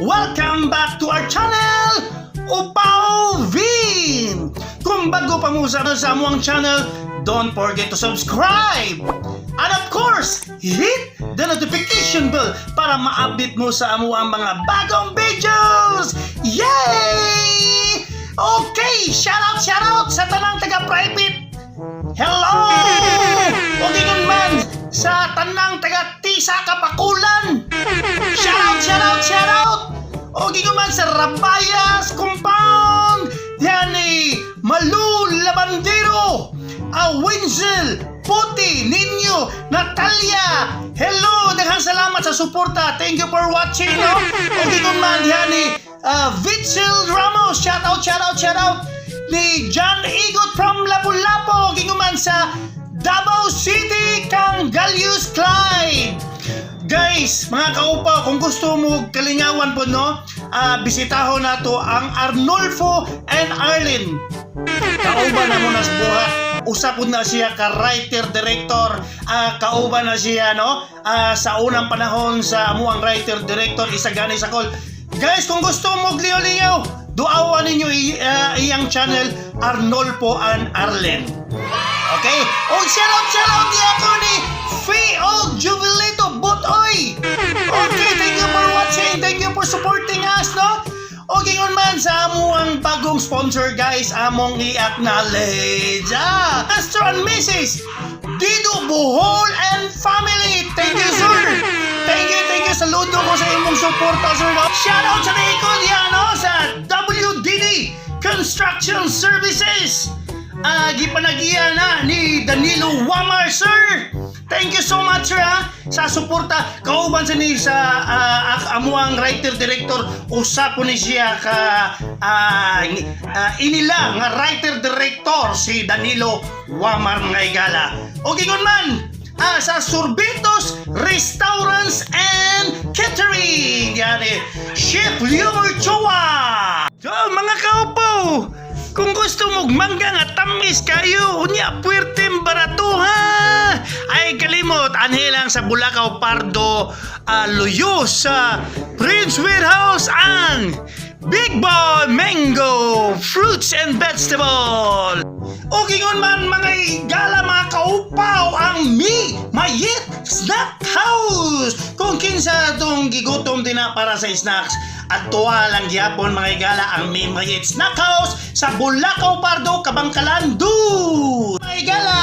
Welcome back to our channel, Upaw Vin! Kung bago pa mo sa among channel, don't forget to subscribe! And of course, hit the notification bell para ma-update mo sa among mga bagong videos! Yay! Okay, shout out sa tanang taga-private! Hello! Okay nun man sa tanang taga-tisa kapakulan! Shout out! Okay nun man sa Rabayas Compound! Yan Malu Labandero! Winzel! Puti! Ninyo! Natalia! Hello! Daghang salamat sa suporta! Thank you for watching! No? Okay nun man yan Vitzel Ramos! Shout out! Ni John Igot from Lapu-Lapu, ginguman sa Davao City, kang Galius Clyde. Guys, mga kaupa, kung gusto mo kalingawan po, no, bisitahon nato ang Arnulfo and Arlen. Kauban na mo na sa buhat. Usapod na siya ka writer-director. Kauban na siya, no, sa unang panahon sa amuang writer-director, isa gani sa call. Guys, kung gusto mo gliyaw-liyaw, duawan ninyo iyang channel, Arnulfo and Arlen. Okay? O shout out niya ako ni Feo Jubilito Butoy. Okay, thank you for watching. Thank you for supporting us, no? Okay ngon man sa amuang bagong sponsor, guys, among i-acknowledge. Mr. and Mrs. Dido Bohol and family. Thank you, sir. Thank you. Saludo ko sa imong suporta, sir. Shout out sa likod yan, no? Sa WDD Construction Services. Gipanagiya na ni Danilo Wamar, sir. Thank you so much, sir, sa suporta. Kauban sa ni sa amuang writer-director. Usapo ni siya ka inila nga writer-director si Danilo Wamar nga igala. O gingon man, sa Sorbitos Restaurants and Catering. Yan Chef Lior Chua. So, mga kaupo, kung gusto mong mangga nga tamis kayo, unya puwerteng barato, ha? Ay kalimot, anhe lang sa Bulacau Pardo, Luyos sa Prince Warehouse ang Big Boy Mango Fruits and Vegetable. O gingon man mga igala, mga kaupaw, ang Mayit Snack House. Kung kinsa itong gigutom din na para sa snacks, at tuwa lang gyapon mga igala ang Mayit Snack House sa Bulacau Pardo, Kabangkalan, mga igala,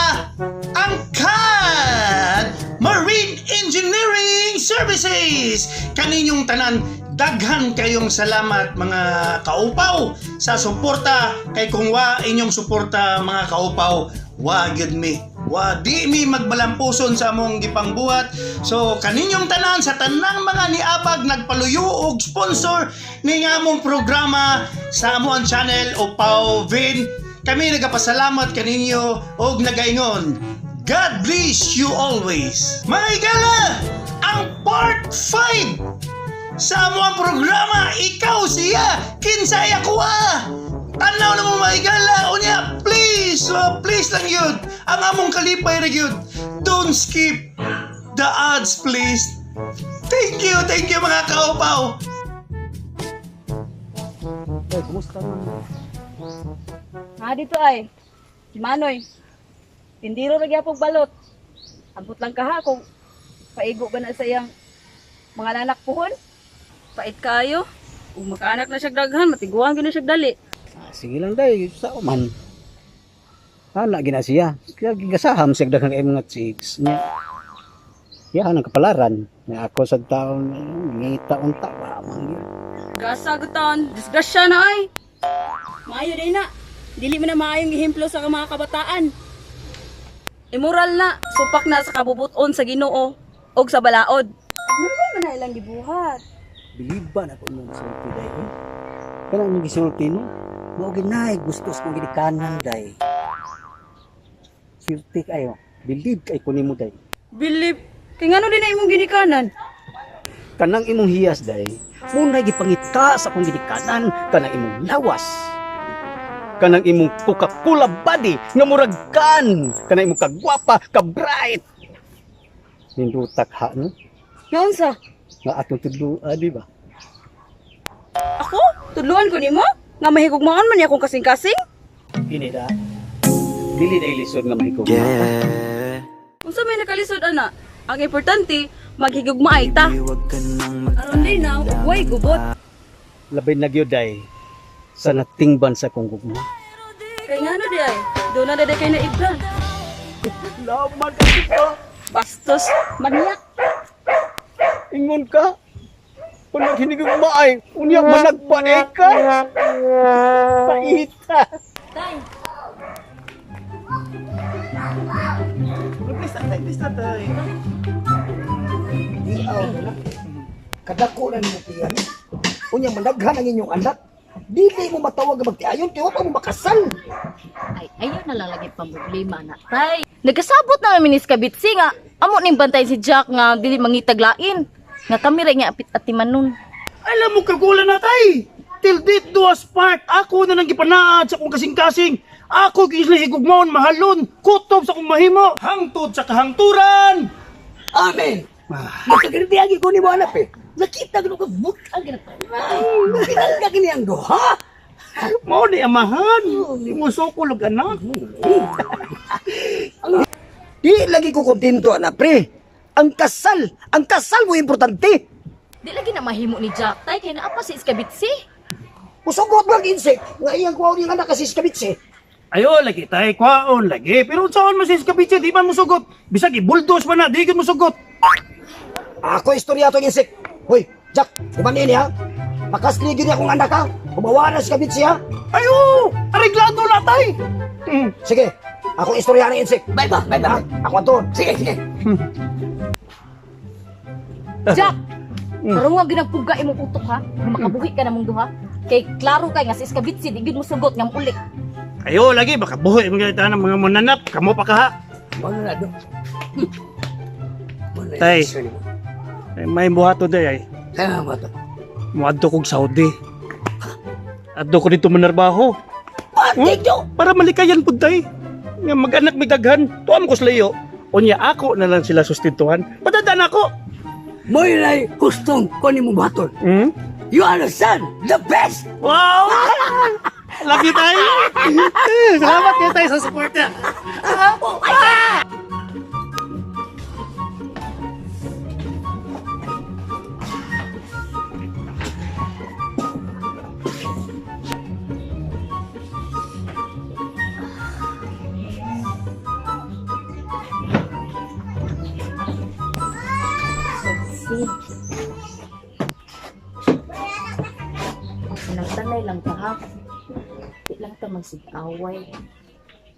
ang CAD Marine Engineering Services. Kaninyong tanan, daghan kayong salamat mga kaupaw sa suporta. Kay kung wa inyong suporta mga kaupaw, wa gyud mi, wa di mi magbalampuson sa among gipangbuhat. So kaninyong tanan sa tanang mga niabag nagpaluyo og sponsor ni among programa sa among channel Upaw Vin, kami nagapasalamat kaninyo og nagaingon, God bless you always. Mga igala, ang part 5 sa among programa, ikaw siya, kinsay ako Tanaw na mo maigala, unya, please lang yun. Ang among kalipay na yun. Don't skip the ads, please. Thank you mga kaupaw. Kumusta naman? Dito ay, si Manoy. Tindiro na gyapong balot. Ambot lang kaha kung paigo ba na sa iyang mga nanak puhon. Pait kayo. Kung makaanak na siya daghan, matiguan gina siya dali. Sige lang day, sa man. Hala gina siya. Kaya gigasaham siya daghang mga chicks niya. Yan ang kapalaran. Na ako sa taon, ngita unta ba man yun. Gasa guton, disgrasya na ay. Maayo din na. Dili mo na maayong ehemplo sa mga kabataan. Immoral na, supak na sa kabubuton sa Ginoo o sa balaod. Normal man na ilang gibuhat. Biliban ako nung sulti day. Kanang nung gisulti mo, mao ginay gusto sa kong ginikanan day. Sulti kayo, bilib kay kunin mo day. Bilib, kay ngano din na imong ginikanan? Kanang imong hiyas day, muna gipangita sa kong ginikanan, kanang imong lawas. Kanang imong Coca-Cola body nga murag kan, kanang imong kagwapa, ka-bright. Nindutak ha no? Naunsa? Nga atong tudloa, di ba? Tudluan ko nimo nga mahigugmaon man niya akong kasing-kasing. Ini da. Dili na ilisod nga mahigugma. Unsa may nakalisod ana? Ang importante maghigugmaay ta. Aron din na way gubot. Labay na gyud day sa natingban sa kong gugma. Kay ngano di ay? Do na dede kay naibdan. Laman ka. Bastos maniak. Ingon ka. Kung naghinigugma ay, unya managpanay ka. Paita. Tay, Please na tayo. Diaw na. Kadako na mo tiyan. Unya managhan ang inyong anak. Dili mo matawag nga magtiayon, kaya pa mo makasal. Ay, ayun na lang lagi pang problema na. Tay, nagkasabot na minis kabitsi nga. Amo ning bantay si Jack nga dili mangitaglain. Nga kami rin nga apit atiman nun. Alam mo kagulan na tay. Till date do us part. Ako na nang gipanaad sa kong kasing-kasing. Ako kisli higugmaon mahalon. Kutob sa kong mahimo. Hangtod sa kahangturan. Amen. Magkagirtiyagi ko ni mo anak eh. Nakita ko ka butang gina. Pinangga kini ang duha. Mao ni amahan. Imuso ko lug anak. Di lagi ko kontento anak pre. Ang kasal mo importante. Di lagi na mahimo ni Jack. Tay, kaya naapa si Iskabitsi. Musugot mo ang insect. Nga iyang kuwaw niyang anak kasi skabitse. Ayo lagi tay kwaon lagi. Pero saan mo si Skabitse di man musugot. Bisag i-bulldoze man na di gid musugot. Ako istorya to insect. Hoy, Jack, ibanin niya. Pakasligin niya kung anak ka. Kumawa na skabitse ha. Ayo, areglado na tay. Sige, ako istorya ng insect. Bye ba? Ako aton. Sige. Jack! Pero nga ginagpuga imong utok ha. Nga makabuhi ka namong duha. Kay klaro kay nga si Iskabitsi, di gid mo sugot nga mulik. Ayo lagi baka buhi mga ita ng mga mananap. Kamo pa ka ha. Ano na do? Tay. May buhato day ay. Kaya mo to. Muadto kog Saudi. Adto ko dito manarbaho. Patik yo! Para malikayan pud tay. Nga mag-anak may daghan. Tuam ko slayo. Unya ako na lang sila sustentuhan. Padadaan ako. Mo'y na'y hustong ko ni mo baton. Hmm? You understand? The best! Wow! Lagi tayo. Salamat kayo tayo sa support niya. Nagtanay lang ka ha. Di lang ta magsig-away.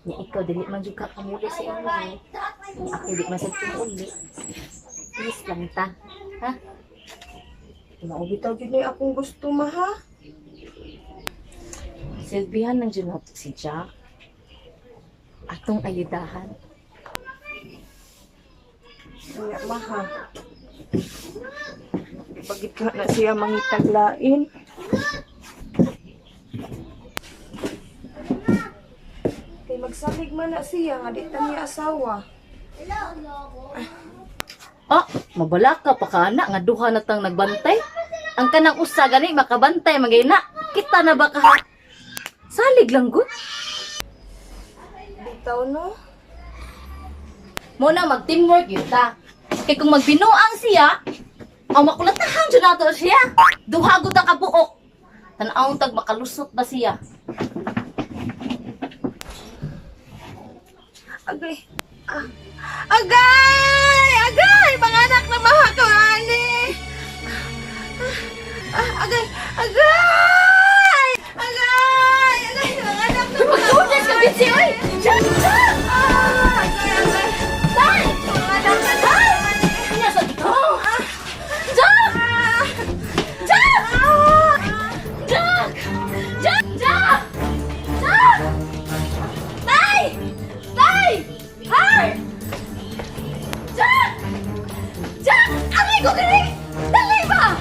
Nga ikaw, dili man jud ka kamuli sa inyo. Ako di masagpong uli. Please lang ta. Ha? Maubitaw gyud ni akong gusto maha. Silbihan ng junot si Jack. Atong ayudahan. Kaya maha. Bagit ka na siya mangitaglain. Kay magsalig man na siya nga di ta niya asawa. Ah, mabala ka pa ka na nga duha na tang nagbantay. Ang kanang usa gani makabantay magayna. Kita na ba ka? Salig lang gud. Bitaw no? Muna mag-teamwork yun ta. Kay kung magbinuang siya, ang makulatahan dyan nato siya. Duhagot ang kabuok. Tanawang tag makalusot ba siya? Agay. Agay! Agay! Mga anak na mahakani! Agay! Agay! Agay! Agay! Mga anak na Magtunas ka, Bitsy, oy! Diyan! Diyan! Agay! Agay! Tay! Mga anak na Tay! Nasa dito! Jack! Jack! Jack! Jack! Jack! Jack! Tay! Tay! Hay! Jack! Jack! Aray ko kini! Dali ba?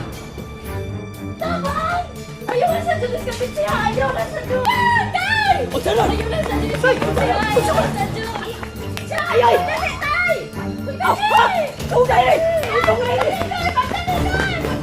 Tabang! Ayaw na sa Diyos ka, Bitsy, ha? Ayaw na sa Diyos! Tay! Ayaw na sa Diyos! Ayaw na sa Diyos! Jack! Ay! Dali, Tay! Dali! Tunay! Dali! Dali! Dali! Dali!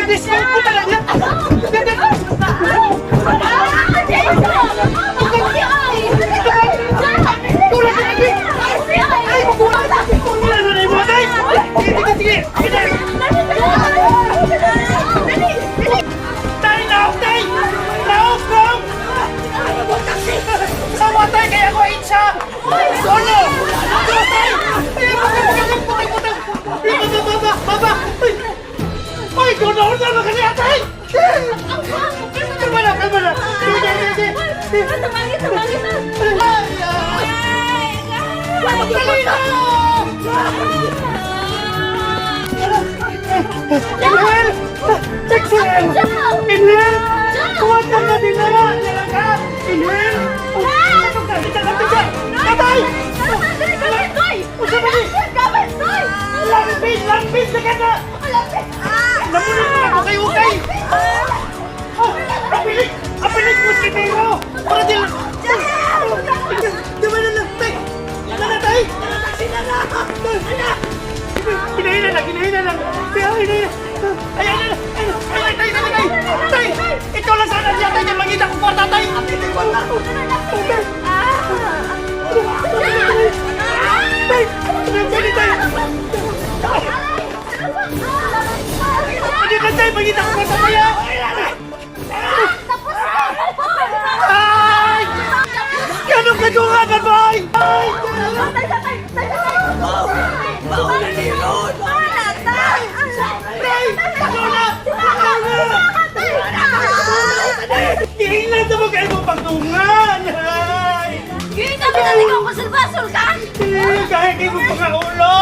disco ko talaga. Tay, naog, tay! Naog, naog! Sama tay, kaya ko hit siya! Solo! Tay! Baba! Ay, doon na kasi atay! Kalma na! Dali na! Inhale! Exhale! Inhale! Kuha ka na din na! Inhale! Tatay! Lampis na ka na! Namunan na ako kay Ukay! Apilit mo si Tero! Para din lang! Diba na lang, tay! Ano na, tay? Hinahina lang! Ay, tay! Ikaw lang sana siya, tay! Mangita ko kwarta, tay! Tay! Pwede, tay! Pwede ka, tay! Mangita ko kwarta, tay! Ay! Ganong kadungan, boy! Ay! Hihinlan sa mga kayo pagtungan! Kahit kayo mga ulo!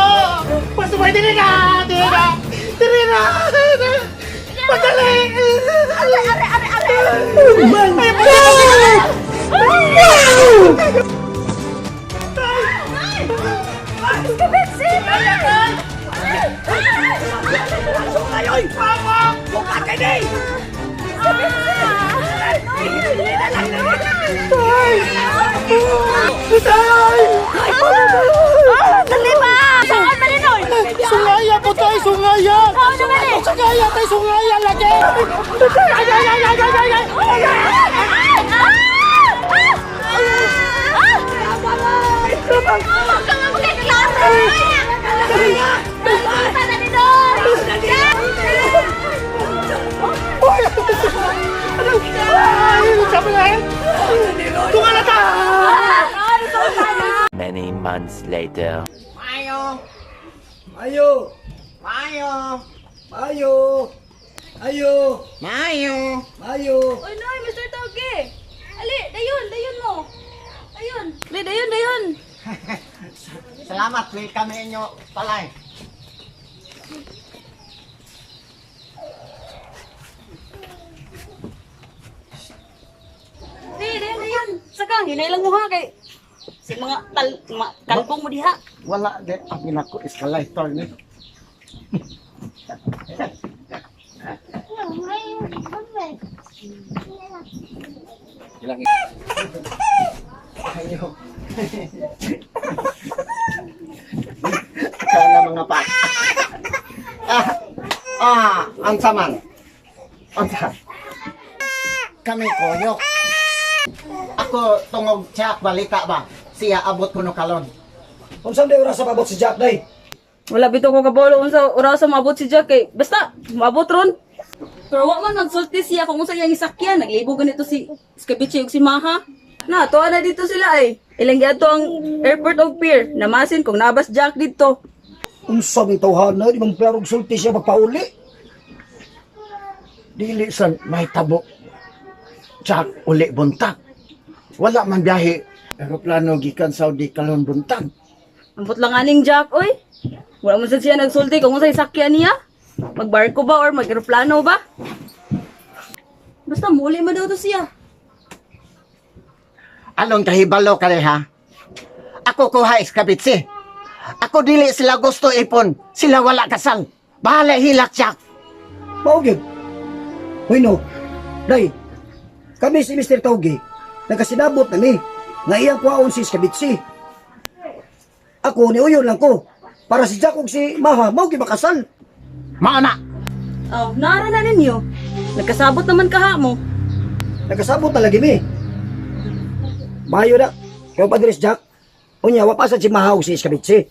Pasumay, dili na! Padali! Sungaya po tayo, sungaya! Sungaya tayo, sungaya lagi! Many months later. Ayo! Oy, Noy, Mr. Toge! Ali, dayon mo! Ayun! Ali, dayon! Salamat, welcome inyo palay. Dayon! Saka, hinay lang mo ha, kay... Si mga kalbong mo diha. Wala din ang pinako escalator ni. Ayo. Kana mga pa. Ang saman. Kami koyok. Ako tungog siya balita ba? Siya abot ko no kalon. Unsa day oras sa abot si Jack day? Wala bito ko kabalo unsa orasa maabot si Jack kay basta maabot ron. Pero wa man nagsulti siya kung unsa iyang isakyan, naglibo ganito si Skabichi ug si Maha. Na tuwa na dito sila ay. Ilang giadto ang Airport of Fear. Namasin kung nabas Jack dito. Unsa may tawhana di man pero sulti siya magpauli. Dili san may tabo. Jack uli buntag. Wala man biyahe. Aeroplano gikan Saudi kalon buntag. Ambot lang aning Jack oy. Wala man sad siya nagsulti kung unsa isakyan niya. Magbarko ba or mag-aeroplano ba? Basta muli man daw to siya. Anong kahibalo ka ha? Ako kuha iskabitsi. Ako dili sila gusto ipon. Sila wala kasal. Bahala hilak Jack. Mao gyud. Hoy no. Day. Kami si Mr. Taugi. Nagkasinabot na ni nga iyang kuhaon si Skabitsi. Ako ni uyon lang ko. Para si Jack ug si Maha mao gyud makasal. Mauna. Oh, naara na ninyo. Nagkasabot naman kaha mo. Nagkasabot na lagi mi. Mayo na. Kaya pa diris Jack. Unya, wapasan si Mahaw si Iskabitsi.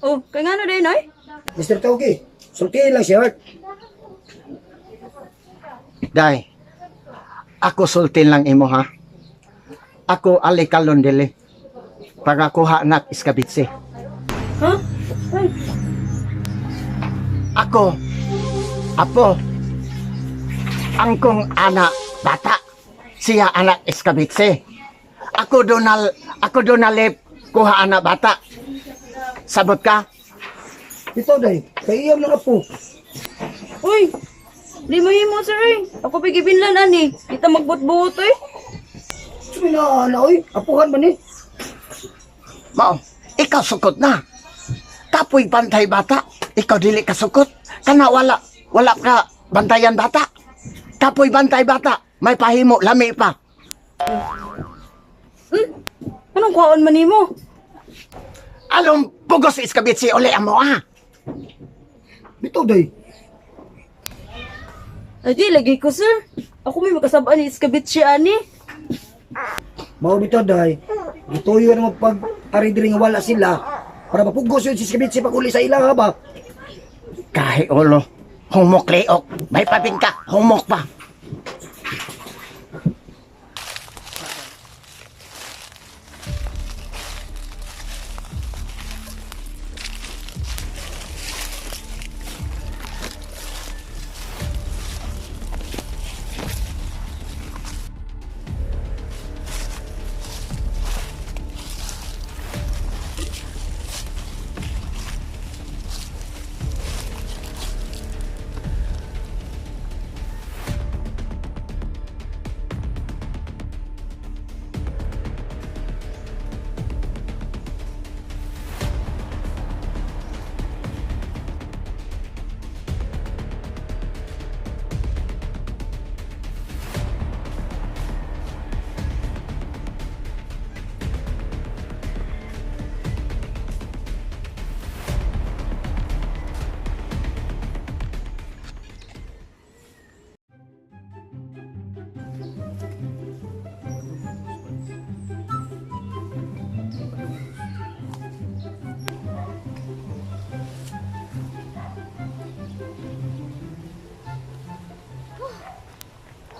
Oh, kay nga na din ay? Mr. Taugi, sultihin lang si Art. Day, ako sultin lang imo ha. Ako alikalon dili. Pagakuha nak Iskabitsi. Ha? Ay, Ako, apo, angkong anak bata, siya anak Iskabitsi. Ako Donalip, kuha anak bata. Sabot ka? Ito day, kay iyam lang apo. uy. Di mo himo sir eh. Ako pigibinlan ani. Kita magbut-buot eh. Sumina na oy, apuhan man eh. Mao, ikaw sukot na. Kapoy bantay bata, ikaw dili ka sukot. Kana wala ka bantayan bata. Kapoy bantay bata, may pahimo, lami pa. Anong kuhaon man nimo? Along pugos Iskabitsi uli amo ah. Ito day, Ay, di lagi ko sir. Ako may makasabaan ni Iskabitsi ani. mao bitaw day. Gituyo na magpag-ari diri nga wala sila para mapugos yun si Iskabitsi pag uli sa ila ba? Kahit ulo, humok leok, may pabing ka, humok pa.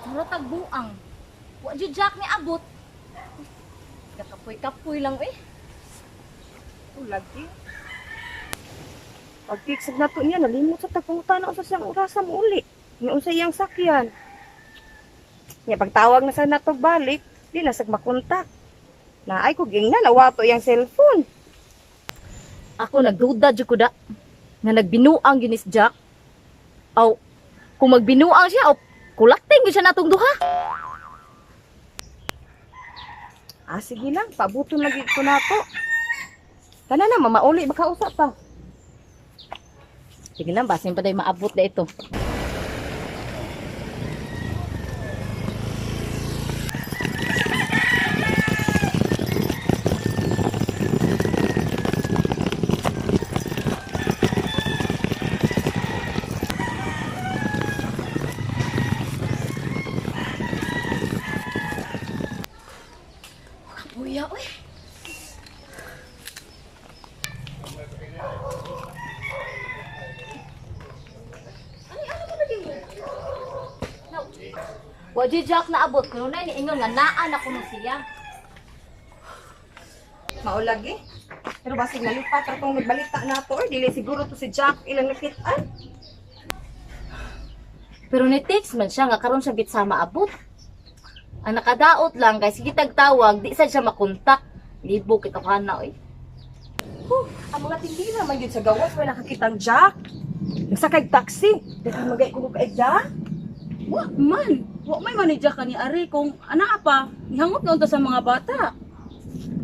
Mura tagbuang. Wa jud Jack ni abot. Kakapoy-kapoy lang eh. Lagi. Pag-fixed na to niya, nalimot sa tagpunta na sa siyang orasa mo uli. Yung sa iyang sakyan. Niya, pagtawag na sa nato balik, di na sag makontak. Na ay ko ging na, nawato yung cellphone. Ako nagduda jud ko da nga nagbinuang ginis Jack. Aw, kung magbinuang siya, aw kulakting gyud siya natong duha. Ah, sige lang, pabuton lagi ko na to. Kana na, mamauli, makausap pa. Sige lang, basin pa day maabot na ito. Kuya, uy. Wadi Jack na abot kuno na niingon nga naa na kuno siya. Maulagi. Pero basig nalipat atong nagbalita na to, or dili siguro to si Jack ilang nakitaan. Pero ni text man siya nga karon siya git sa maabot. Ang nakadaot lang kay sige tagtawag di sad siya makontak. Libo kita kana oy. Ang mga tindira man yun sa gawas, may nakakitang Jack. Nagsakay taxi. Dito magay ko kay Jack. Wa man. Wa may manidya ka ni Ari kung ana pa. Ihangot na unta sa mga bata.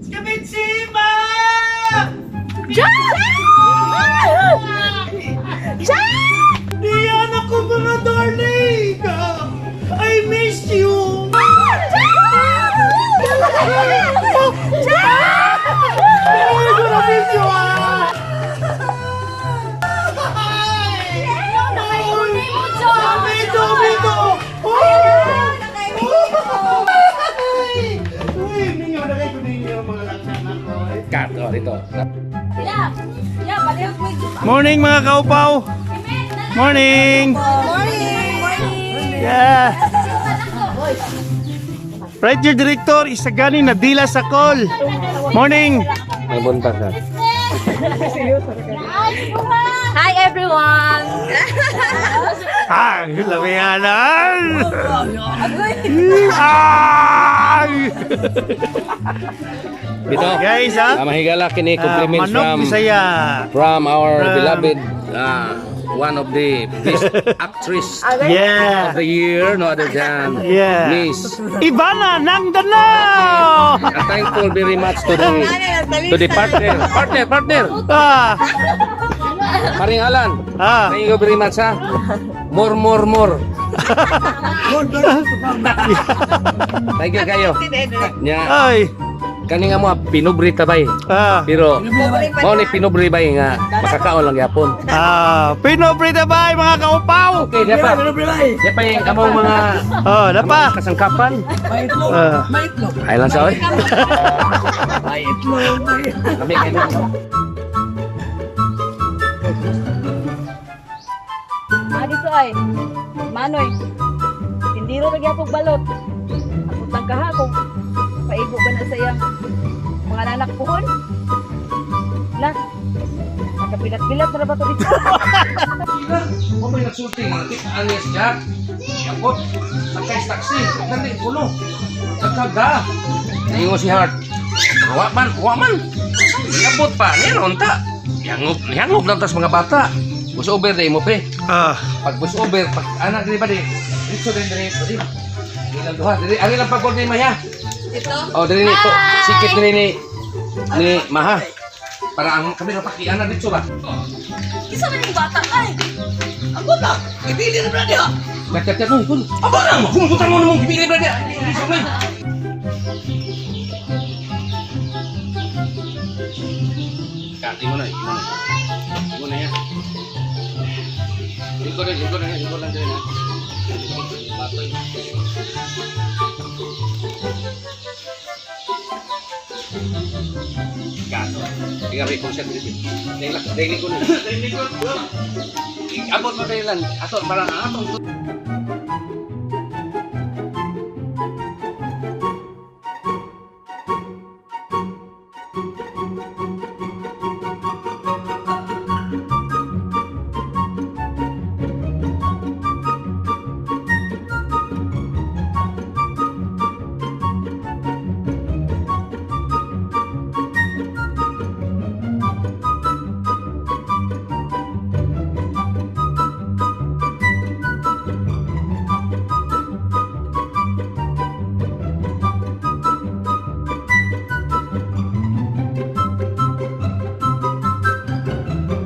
Iskabitsi, ma! Jack! Jack! Iyan ako mga darling! I miss you! I'm gonna miss you, ah! Morning mga kaupaw. Morning. Yeah. Right, your director, isagani na dila sa call. Morning. May buntag na. Hi everyone! Ay, lamianan. Ay. Bito, Guys, ha? mahigala kini compliments Manok Bisaya. from our From- beloved one of the best actress Yeah. of the year, no other than Yeah. Miss. Ivana ng Danao. I'm thankful very much to the partner, Ah. Paring Alan. Ah. Thank you very much ha. More. Thank you kayo. Nya, Ay. kani nga mo pinubri tabay. Ah. Pero mao ni pinubri bay nga makakaon lang yapon. Ah, pinoprita ba mga kaupaw? Okay, diya pa. Diya pa yung among mga Oh, dapa. kasangkapan. Ah. Ay lang sa oy. Kami kayo. Dito ay, Manoy, hindi ro nagyapog balot. Ambot lang kaha kung paigo ba na sa iyang mga nanak puhon. Na, nakapilat-pilat na ba ito dito? Mo may nagsulti nga tik alias Jack. Yapot. Sakay taxi. Nandi ulo. Nagkaga. Ingo si Hart. Wa man. Yapot pa ni ronta. Yangop lang tas mga bata. Bus over day mo pre. Ah. Pag bus over, pag anak diri ba di? Dito din diri. Ilang duha. Diri ang ilang pagod ni Maya. Ito? Oh, diri ni to. Sikit ni Maha. Para ang kami napakian na dito ba? Isa man yung bata ay! Ako na! Ibili na ba niya? Magkakit mo, kun. Ako na! Kumputan mo namang ibili na niya! Ilisok na! Kati mo na, Imo na yan. Iko lang din ha. Batoy. Gato. Tingnan mo kung siya dito. Daily ko na. Abot mo tayo lang. Ato, parang atong